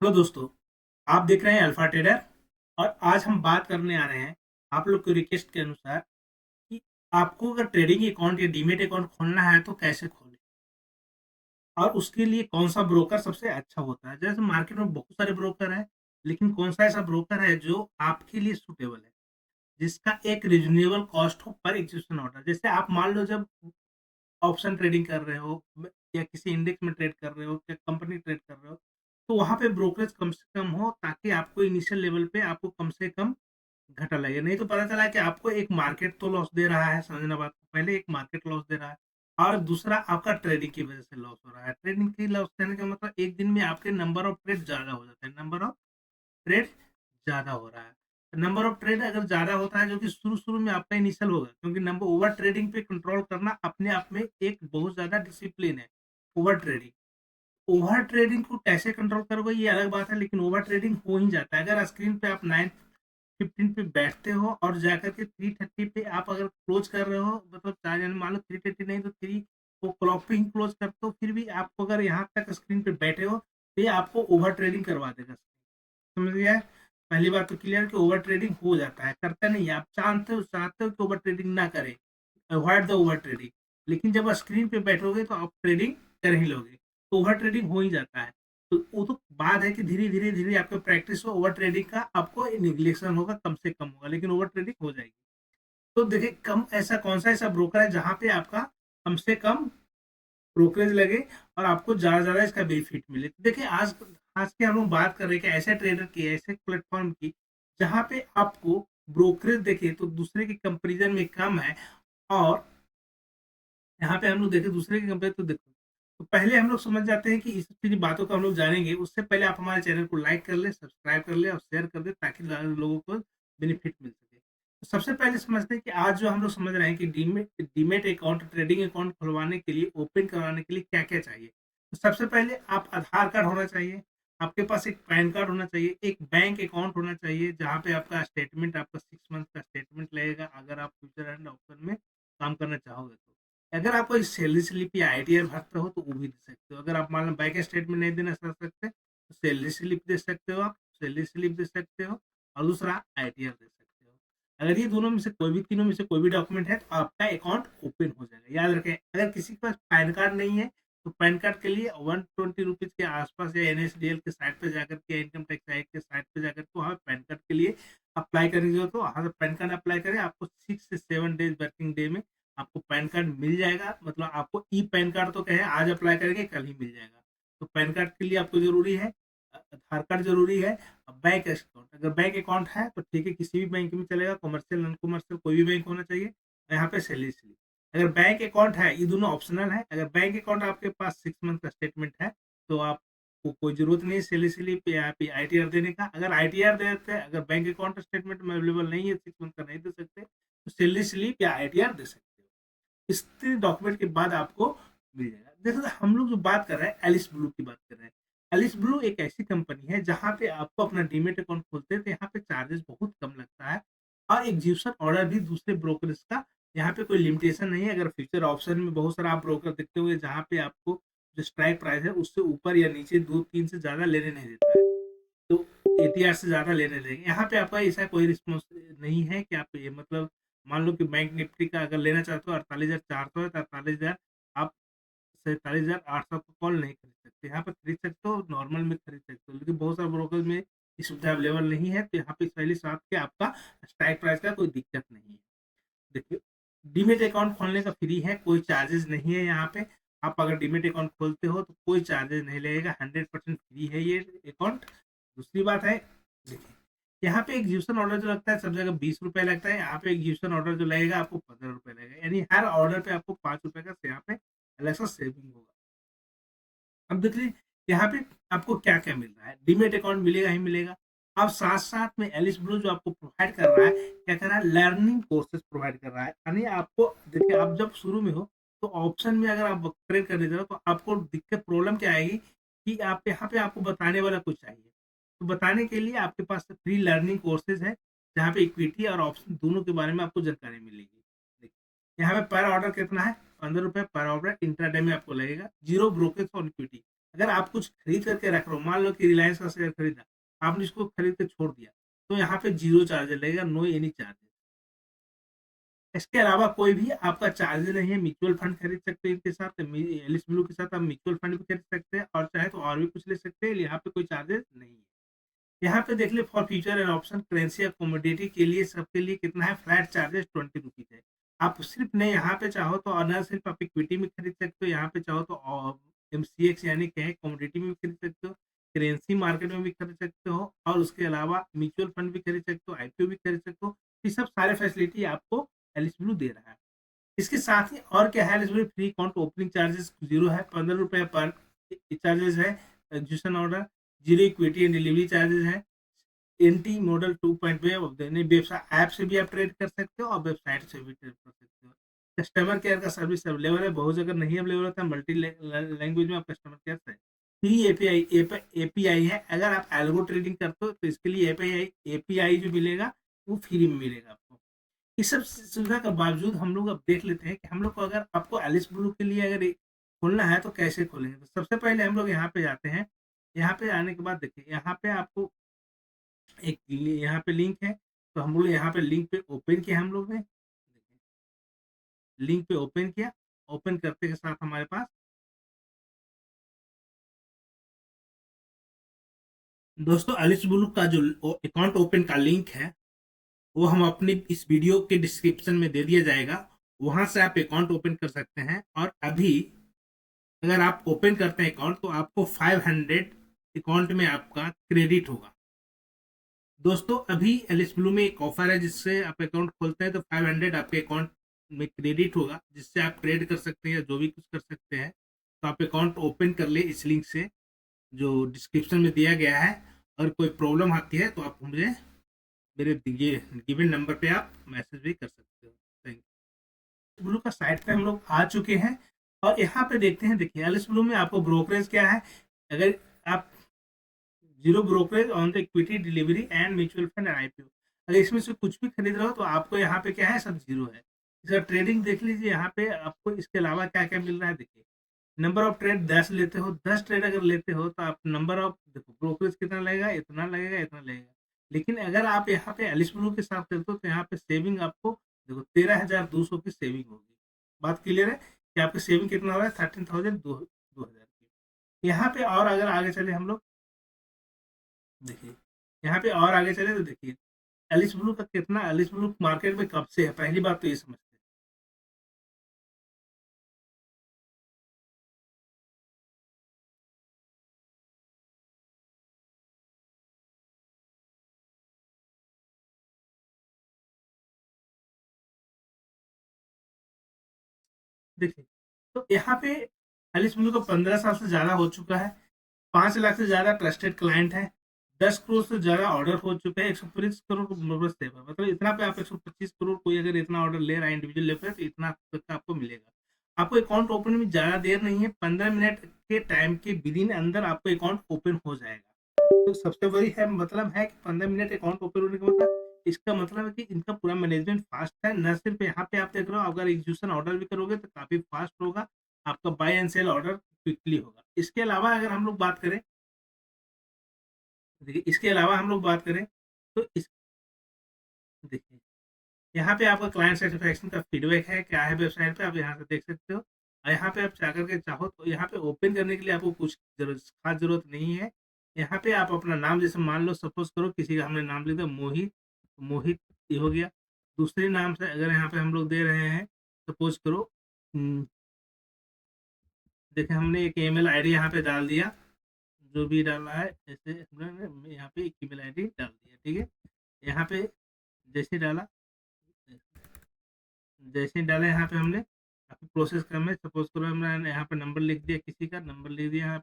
Hello दोस्तों, आप देख रहे हैं अल्फा ट्रेडर। और आज हम बात करने आ रहे हैं आप लोग की रिक्वेस्ट के अनुसार कि आपको अगर ट्रेडिंग अकाउंट या डीमेट अकाउंट खोलना है तो कैसे खोलें और उसके लिए कौन सा ब्रोकर सबसे अच्छा होता है। जैसे मार्केट में बहुत सारे ब्रोकर हैं, लेकिन कौन सा ऐसा ब्रोकर है जो आपके लिए सूटेबल है, जिसका एक रीजनेबल कॉस्ट हो पर एग्जीक्यूशन ऑर्डर। जैसे आप मान लो जब ऑप्शन ट्रेडिंग कर रहे हो या किसी इंडेक्स में ट्रेड कर रहे हो या कंपनी ट्रेड कर रहे हो, तो वहां पे ब्रोकरेज कम से कम हो ताकि आपको इनिशियल लेवल पे आपको कम से कम घाटा लगे। नहीं तो पता चला कि आपको एक मार्केट तो लॉस दे रहा है, समझना बात को, पहले एक मार्केट लॉस दे रहा है और दूसरा आपका ट्रेडिंग की वजह से लॉस हो रहा है। ट्रेडिंग की लॉस देने का मतलब एक दिन में आपके नंबर ऑफ ट्रेड ज्यादा हो जाते हैं, नंबर ऑफ ट्रेड ज़्यादा हो रहा है। नंबर ऑफ ट्रेड अगर ज़्यादा होता है, जो कि शुरू-शुरू में आपका इनिशियल होगा, क्योंकि नंबर ओवर ट्रेडिंग पे कंट्रोल करना अपने आप में एक बहुत ज़्यादा डिसिप्लिन है। ओवर ट्रेडिंग ओवर ट्रेडिंग को कैसे कंट्रोल करोगे ये अलग बात है, लेकिन ओवर ट्रेडिंग हो ही जाता है। अगर स्क्रीन पे आप 9:15 पे बैठते हो और जाकर के 3:30 पे आप अगर क्लोज कर रहे हो, मतलब चार यानी मान लो 3:30 नहीं तो 3 वो क्लॉक पे ही क्लोज करते हो, फिर भी आपको अगर यहाँ तक स्क्रीन पे बैठे हो तो ये आपको ओवर ट्रेडिंग करवा देगा। समझ गया है? पहली बात तो क्लियर कि ओवर ट्रेडिंग हो जाता है, करता नहीं है। आप चाहते हो कि ओवर ट्रेडिंग ना करें, अवॉइड द ओवर ट्रेडिंग, लेकिन जब स्क्रीन पे बैठोगे तो आप ट्रेडिंग कर ही लोगे, तो ओवर ट्रेडिंग हो ही जाता है। तो वो तो बात है कि धीरे धीरे धीरे आपको प्रैक्टिस हो, ओवर ट्रेडिंग का आपको निगलेक्शन होगा, कम से कम होगा, लेकिन ओवर ट्रेडिंग हो जाएगी। तो देखिए, कम ऐसा कौन सा ऐसा ब्रोकर है जहां पे आपका कम से कम ब्रोकरेज लगे और आपको ज़्यादा से ज़्यादा इसका बेनिफिट मिले। तो देखिए, आज आज के हम लोग बात कर रहे हैं कि ऐसे ट्रेडर की, ऐसे प्लेटफॉर्म की, जहाँ पे आपको ब्रोकरेज देखे तो दूसरे के कंपेरिजन में कम है। और यहाँ पे हम लोग देखें दूसरे की कंपेयर तो देखो, तो पहले हम लोग समझ जाते हैं कि इस सारी बातों को हम लोग जानेंगे। उससे पहले आप हमारे चैनल को लाइक कर ले, सब्सक्राइब कर ले और शेयर कर दे, ताकि लोगों को बेनिफिट मिल सके। तो सबसे पहले समझते हैं कि आज जो हम लोग समझ रहे हैं कि demat demat account, trading account खुलवाने के लिए, ओपन करवाने के लिए क्या क्या चाहिए। तो सबसे पहले आप आधार कार्ड होना चाहिए, आपके पास एक पैन कार्ड होना चाहिए, एक बैंक अकाउंट होना चाहिए जहाँ पे आपका स्टेटमेंट, आपका 6 मंथ का स्टेटमेंट लगेगा अगर आप फ्यूचर एंड ऑप्शन में काम करना चाहोगे तो। अगर आप कोई सैलरी स्लिप या आईटीआर भरते हो तो वो भी दे सकते हो। अगर आप मान लो बैंक स्टेटमेंट नहीं देना चाह सकते तो सैलरी स्लिप दे सकते हो, आप सैलरी स्लिप दे सकते हो और दूसरा आईटीआर दे सकते हो। अगर ये दोनों में से कोई भी, तीनों में से कोई भी डॉक्यूमेंट है तो आपका अकाउंट ओपन हो जाएगा। याद रखें, अगर किसी के पास पैन कार्ड नहीं है तो पैन कार्ड के लिए 120 रुपीज के आसपास या एनएसडीएल के साइट पे जाकर के, इनकम टैक्स एक्ट के साइट पे जाकर के वहाँ पैन कार्ड के लिए अप्लाई करेंगे, तो वहाँ से पैन कार्ड अप्लाई करें, आपको 6 से 7 डेज वर्किंग डे में आपको पैन कार्ड मिल जाएगा। मतलब आपको ई पैन कार्ड तो कहे आज अप्लाई करेंगे कल ही मिल जाएगा। तो पैन कार्ड के लिए आपको जरूरी है आधार कार्ड जरूरी है। बैंक अकाउंट, अगर बैंक अकाउंट है तो ठीक है, किसी भी बैंक में चलेगा, कमर्शियल नॉन कमर्शियल कोई भी बैंक होना चाहिए। यहाँ पे सैलरी स्लिप, अगर बैंक अकाउंट है, ये दोनों ऑप्शनल है। अगर बैंक अकाउंट आपके पास 6 मंथ का स्टेटमेंट है तो आपको कोई जरूरत नहीं है सैलरी स्लिप या आईटीआर देने का। अगर आईटीआर देते हैं, अगर बैंक अकाउंट स्टेटमेंट में अवेलेबल नहीं है, 6 मंथ का नहीं दे सकते, तो सैलरी स्लिप या आईटीआर दे सकते हो। इस डॉक्यूमेंट के बाद आपको मिल जाएगा। जैसे हम लोग जो बात कर रहे हैं, एलिस ब्लू की बात कर रहे हैं। एलिस ब्लू एक ऐसी कंपनी है जहाँ पे आपको अपना डीमेट अकाउंट खोलते हैं तो यहाँ पे चार्जेस बहुत कम लगता है और एग्जीक्यूशन ऑर्डर भी दूसरे ब्रोकर्स का, यहाँ पे कोई लिमिटेशन नहीं है। अगर फ्यूचर ऑप्शन में बहुत सारा आप ब्रोकर देखते हुए जहाँ पे आपको जो स्ट्राइक प्राइस है उससे ऊपर या नीचे 2-3 से ज्यादा लेने नहीं देता है, तो एटीआर से ज्यादा लेने देंगे। यहाँ पे आपका ऐसा कोई रिस्पॉन्स नहीं है कि आप ये मतलब मान लो कि बैंक निफ्टी का अगर लेना चाहते हो 48,400 है तो 48,000 आप 47,800 का कॉल नहीं खरीद सकते। यहाँ पर खरीद सकते हो, नॉर्मल में खरीद सकते हो, लेकिन बहुत सारे ब्रोकर में ये सुविधा अवेलेबल नहीं है, तो यहाँ पे पहले साथ के आपका स्ट्राइक प्राइस का कोई दिक्कत नहीं है। देखिए, डीमेट अकाउंट खोलने का फ्री है, कोई चार्जेस नहीं है यहाँ पे। आप अगर डीमेट अकाउंट खोलते हो तो कोई चार्जेस नहीं लगेगा, 100% फ्री है ये अकाउंट। दूसरी बात है, देखिए, यहाँ पे एग्जीक्यूशन ऑर्डर जो लगता है सब जगह 20 रुपए लगता है, यहाँ पे एग्जीक्यूशन ऑर्डर जो लगेगा आपको 15 रुपए लगेगा, यानी हर ऑर्डर पे आपको 5 रुपए का यहाँ पे अलग सा सेविंग होगा। अब देखिए, यहाँ पे आपको क्या क्या मिल रहा है, डीमेट अकाउंट मिलेगा ही मिलेगा। अब साथ साथ में एलिस ब्लू जो आपको प्रोवाइड कर रहा है, क्या कर रहा है, लर्निंग कोर्सेज प्रोवाइड कर रहा है। यानी आपको देखिए, आप जब शुरू में हो तो ऑप्शन में अगर आप ट्रेड करने जाओ तो आपको दिक्कत प्रॉब्लम क्या आएगी कि आप यहाँ पे आपको बताने वाला कुछ चाहिए। तो बताने के लिए आपके पास फ्री लर्निंग कोर्सेज है जहाँ पे इक्विटी और ऑप्शन दोनों के बारे में आपको जानकारी मिलेगी। देखिए, यहाँ पे पर ऑर्डर कितना है, 15 रुपए पर ऑर्डर इंट्राडे में आपको लगेगा, जीरो ब्रोकेज और इक्विटी। अगर आप कुछ खरीद करके रख रहे हो, मान लो कि रिलायंस का शेयर खरीदा, आपने इसको खरीद के छोड़ दिया, तो यहाँ पे जीरो चार्ज लगेगा, नो एनी चार्जेस। इसके अलावा कोई भी आपका चार्ज नहीं है। म्यूचुअल फंड खरीद सकते हैं इनके साथ, एलिस ब्लू के साथ आप म्यूचुअल फंड भी खरीद सकते हैं, और चाहे तो और भी कुछ ले सकते हैं, यहाँ पे कोई चार्जेस नहीं है। यहाँ पे देख ले, for future and option currency या कमोडिटी के लिए सबके लिए कितना है, फ्लैट चार्जेस 20 रुपीज है। आप सिर्फ नहीं, यहाँ पे चाहो तो अनर सिर्फ आप इक्विटी में खरीद सकते हो, यहाँ पे चाहो तो MCX यानी कहें कमोडिटी में भी खरीद सकते हो, करेंसी मार्केट में भी खरीद सकते हो, और उसके अलावा म्यूचुअल फंड भी खरीद सकते हो, IPO भी खरीद सकते हो। ये सब सारे फैसिलिटी आपको एलिस ब्लू दे रहा है। इसके साथ ही और क्या है, Alice Blue free account opening charges zero है, 15 रुपये पर चार्जेस है execution order, zero equity and delivery charges है। एनटी मॉडल 2.0 वेबसाइट ऐप से भी आप ट्रेड कर सकते हो और वेबसाइट से भी ट्रेड कर सकते हो। कस्टमर केयर का सर्विस अवेलेबल है, बहुत जगह नहीं अवेलेबल होता है, मल्टी लैंग्वेज में आप कस्टमर केयर से फ्री एपीआई है। अगर आप एल्गो ट्रेडिंग करते हो तो इसके लिए एपीआई जो मिलेगा वो फ्री में मिलेगा आपको। इस सब सुविधा के बावजूद हम लोग अब देख लेते हैं कि हम लोग को, अगर आपको एलिस ब्लू के लिए अगर खोलना है तो कैसे खोलेंगे। तो सबसे पहले हम लोग यहाँ पे जाते हैं। यहाँ पे आने के बाद देखिए, यहाँ पे आपको एक यहाँ पे लिंक है, तो हम लोग यहाँ पे लिंक पे ओपन किया, हम लोग ने लिंक पे ओपन किया। ओपन करते के साथ हमारे पास दोस्तों एलिस ब्लू का जो अकाउंट ओपन का लिंक है वो हम अपने इस वीडियो के डिस्क्रिप्शन में दे दिया जाएगा, वहां से आप अकाउंट ओपन कर सकते हैं। और अभी अगर आप ओपन करते हैं अकाउंट तो आपको 500 अकाउंट में आपका क्रेडिट होगा। दोस्तों अभी एलिस ब्लू में एक ऑफर है, जिससे आप अकाउंट खोलते हैं तो 500 आपके अकाउंट में क्रेडिट होगा, जिससे आप ट्रेड कर सकते हैं या जो भी कुछ कर सकते हैं। तो आप अकाउंट ओपन कर ले इस लिंक से जो डिस्क्रिप्शन में दिया गया है। और कोई प्रॉब्लम आती है तो आप मुझे मेरे दिए गिवन नंबर पे आप मैसेज भी कर सकते हो। Thank you. ब्लू का साइट पे हम लोग आ चुके हैं, और यहाँ पे देखते हैं। देखिए एलिस ब्लू में आपको ब्रोकरेज क्या है, अगर आप zero brokerage on the equity delivery and mutual fund IPO, अगर इसमें से कुछ भी खरीद रहे हो तो आपको यहाँ पे क्या है, सब जीरो है। इसका ट्रेडिंग देख लीजिए, यहाँ पे आपको इसके अलावा क्या क्या मिल रहा है। देखिए नंबर ऑफ ट्रेड 10 लेते हो, 10 ट्रेड अगर लेते हो तो आप नंबर ऑफ, देखो ब्रोकरेज कितना लगेगा, इतना लगेगा, इतना लगेगा। लेकिन अगर आप यहाँ पे एलिस ब्लू के साथ करते हो तो यहाँ पे सेविंग आपको देखो 13,200 की सेविंग होगी। बात क्लियर है कि आपकी सेविंग कितना हो रहा है, 13,200 की। यहाँ पे और अगर आगे चले हम लोग, देखिए यहाँ पे और आगे चले तो देखिए एलिस ब्लू का कितना, एलिस ब्लू मार्केट में कब से है, पहली बात तो ये समझते हैं। देखिए तो यहाँ पे एलिस ब्लू का 15 साल से ज्यादा हो चुका है, 5 लाख से ज्यादा ट्रस्टेड क्लाइंट है, 10 करोड़ से ज्यादा ऑर्डर हो चुके हैं, 125 करोड़ को बस सेवा, मतलब इतना पे आप 125 करोड़, कोई अगर इतना ऑर्डर ले रहा है इंडिविजुअल लेवल पे तो इतना तक का आपको मिलेगा। आपको अकाउंट ओपन में ज्यादा देर नहीं है, 15 मिनट के टाइम के विद इन अंदर आपको अकाउंट ओपन हो जाएगा। तो सबसे बड़ी है मतलब है कि 15 मिनट अकाउंट ओपन होने का मतलब, इसका मतलब है कि इनका पूरा मैनेजमेंट फास्ट है। न सिर्फ यहाँ पे आप देख रहे हो, अगर एग्जीक्यूशन ऑर्डर भी करोगे तो काफी फास्ट होगा, आपका buy and sell order quickly होगा। इसके अलावा अगर हम लोग बात करें, देखिए इसके अलावा हम लोग बात करें तो इस, देखिए यहाँ पे आपका क्लाइंट सेटिस्फेक्शन का फीडबैक है, क्या है वेबसाइट पे, आप यहाँ से देख सकते हो। और यहाँ पे आप जाकर के चाहो तो यहाँ पे ओपन करने के लिए आपको कुछ खास जरूरत नहीं है। यहाँ पे आप अपना नाम, जैसे मान लो सपोज करो किसी का हमने नाम लिख दिया मोहित, मोहित ये हो गया। दूसरे नाम से अगर यहाँ पे हम लोग दे रहे हैं, सपोज करो देखें हमने एक ईमेल आईडी यहाँ पे डाल दिया, जो भी डालना है, जैसे हमने यहाँ पे एक ईमेल आईडी डाल दिया, ठीक है। यहाँ पे जैसे डाला, जैसे ही डाला यहाँ पे हमने आपको प्रोसेस करना है, सपोज करो हमने यहाँ पे नंबर लिख दिया, किसी का नंबर लिख दिया, यहाँ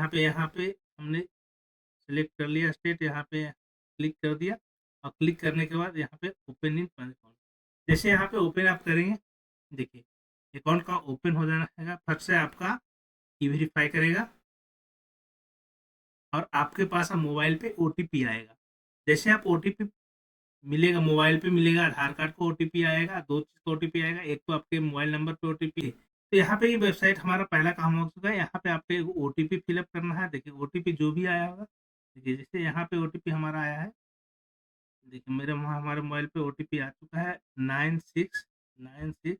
पे यहाँ पे हमने सेलेक्ट कर लिया स्टेट, यहाँ पे क्लिक कर दिया। और क्लिक करने के बाद यहाँ पे ओपन इन अकाउंट, जैसे यहाँ पे ओपन आप करेंगे, देखिए अकाउंट का ओपन हो जाना है। फट से आपका ई वेरीफाई करेगा और आपके पास अब मोबाइल पे OTP आएगा। जैसे आप OTP मिलेगा, मोबाइल पे मिलेगा, आधार कार्ड को ओटीपी आएगा, 2 चीज़ का ओटीपी आएगा, एक तो आपके मोबाइल नंबर पे ओटीपी। तो यहाँ पे ये वेबसाइट हमारा पहला काम हो चुका है, यहाँ पे आपको ओटीपी फिलअप करना है। देखिए ओटीपी जो भी आया होगा, देखिए जैसे यहाँ पे ओटीपी हमारा आया है, देखिए मेरे वहाँ हमारे मोबाइल पे ओटीपी आ चुका है 9696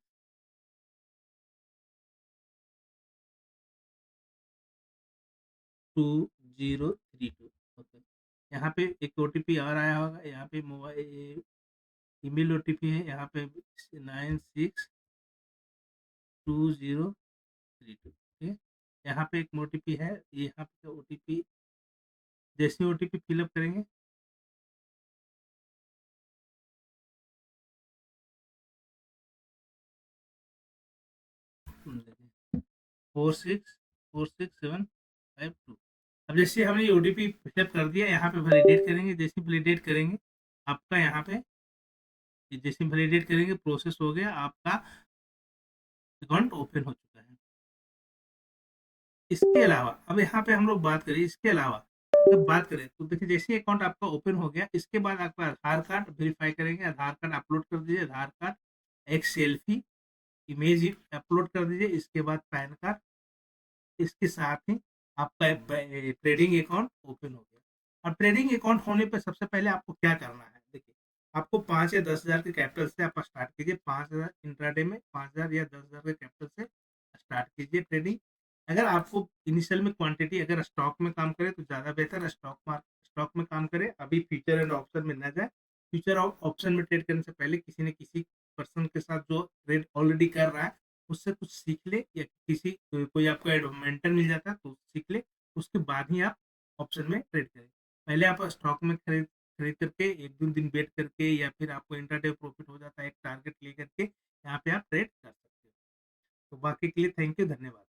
2032। ओके, यहाँ पे एक ओटीपी और आया होगा, यहाँ पे मोबाइल ईमेल ओटीपी है, यहाँ पे 962032। ठीक है, यहाँ पे एक ओटीपी है, यहाँ पे ओटीपी जैसे ओटीपी फिलअप करेंगे, देखिए 46464752। अब जैसे हमने ये ओटीपी फिलअप कर दिया, यहाँ पे वैलिडेट करेंगे, जैसे वैलिडेट करेंगे आपका यहाँ पे, जैसे वैलिडेट करेंगे प्रोसेस हो गया, आपका अकाउंट ओपन हो चुका है। इसके अलावा अब यहाँ पे हम लोग बात करें, इसके अलावा जब बात करें तो देखिए जैसे अकाउंट आपका ओपन हो गया, इसके बाद आपका आधार कार्ड वेरीफाई करेंगे, आधार कार्ड अपलोड कर दीजिए, आधार कार्ड, एक सेल्फी इमेज अपलोड कर दीजिए, इसके बाद पैन कार्ड, इसके साथ ही आपका ट्रेडिंग अकाउंट ओपन हो गया। और ट्रेडिंग अकाउंट होने पर सबसे पहले आपको क्या करना है, देखिए आपको 5 या 10,000 के कैपिटल से आप स्टार्ट कीजिए, 5,000 इंट्राडे में, 5,000 या 10,000 के कैपिटल से स्टार्ट कीजिए ट्रेडिंग। अगर आपको इनिशियल में क्वांटिटी अगर स्टॉक में काम करे तो ज़्यादा बेहतर है, स्टॉक में काम करे, अभी फ्यूचर एंड ऑप्शन में ना जाए। फ्यूचर ऑप्शन में ट्रेड करने से पहले किसी न किसी पर्सन के साथ जो ट्रेड ऑलरेडी कर रहा है उससे कुछ सीख ले, या किसी कोई आपको मेंटर मिल जाता है तो सीख ले, उसके बाद ही आप ऑप्शन में ट्रेड करें। पहले आप स्टॉक में खरीद खरीद करके 1-2 दिन वेट करके, या फिर आपको इंट्राडे प्रॉफिट हो जाता है एक टारगेट लेकर के, यहाँ पे आप ट्रेड कर सकते हो। तो बाकी के लिए थैंक यू, धन्यवाद।